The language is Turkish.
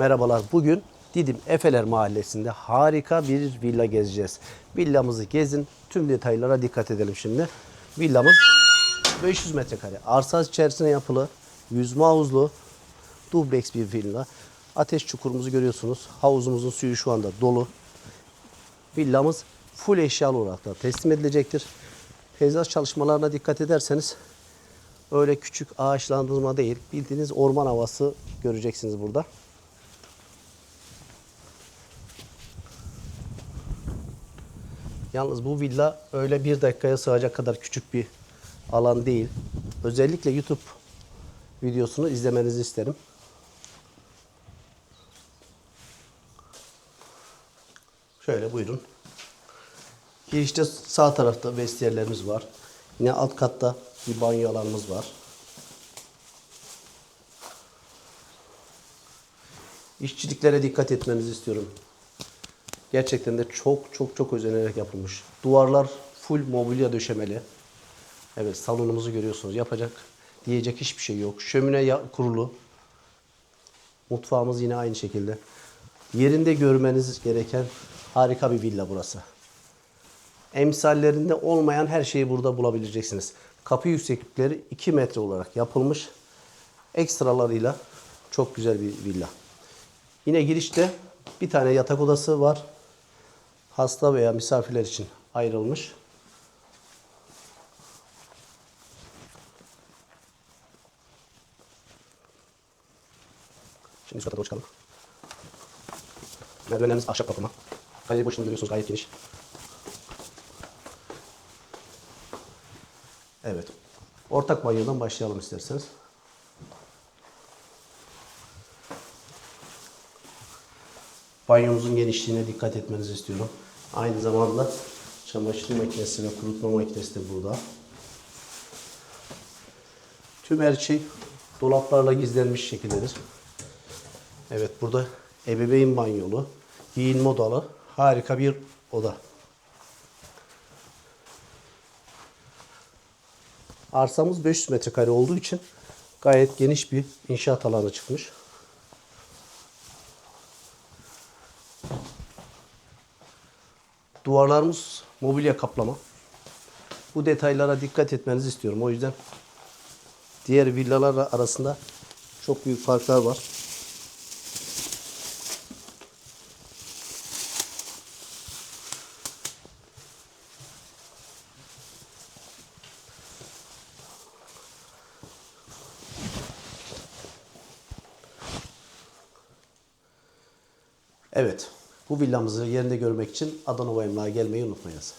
Merhabalar. Bugün Didim Efeler Mahallesi'nde harika bir villa gezeceğiz. Villamızı gezin. Tüm detaylara dikkat edelim şimdi. Villamız 500 metrekare. Arsa içerisine yapılı, yüzme havuzlu, dubleks bir villa. Ateş çukurumuzu görüyorsunuz. Havuzumuzun suyu şu anda dolu. Villamız full eşyalı olarak da teslim edilecektir. Peyzaj çalışmalarına dikkat ederseniz öyle küçük ağaçlandırma değil, bildiğiniz orman havası göreceksiniz burada. Yalnız bu villa öyle bir dakikaya sığacak kadar küçük bir alan değil. Özellikle YouTube videosunu izlemenizi isterim. Şöyle buyurun. Girişte sağ tarafta vestiyerlerimiz var. Yine alt katta bir banyo alanımız var. İşçiliklere dikkat etmenizi istiyorum. Gerçekten de çok özenerek yapılmış. Duvarlar full mobilya döşemeli. Evet, salonumuzu görüyorsunuz. Yapacak diyecek hiçbir şey yok. Şömine kurulu. Mutfağımız yine aynı şekilde. Yerinde görmeniz gereken harika bir villa burası. Emsallerinde olmayan her şeyi burada bulabileceksiniz. Kapı yükseklikleri 2 metre olarak yapılmış. Ekstralarıyla çok güzel bir villa. Yine girişte bir tane yatak odası var. Hasta veya misafirler için ayrılmış. Şimdi üst kata doğru çıkalım. Merdivenlerimiz ahşap kapama. Kaleyi boşluğunu görüyorsunuz, gayet geniş. Evet. Ortak banyodan başlayalım isterseniz. Banyomuzun genişliğine dikkat etmenizi istiyorum. Aynı zamanda çamaşır makinesi ve kurutma makinesi de burada. Tüm her şey dolaplarla gizlenmiş şekildedir. Evet, burada ebeveyn banyolu, giyinme odalı harika bir oda. Arsamız 500 metrekare olduğu için gayet geniş bir inşaat alanı çıkmış. Duvarlarımız mobilya kaplama. Bu detaylara dikkat etmenizi istiyorum. O yüzden diğer villalar arasında çok büyük farklar var. Evet, bu villamızı yerinde görmek için Adanova Emlak'a gelmeyi unutmayınız.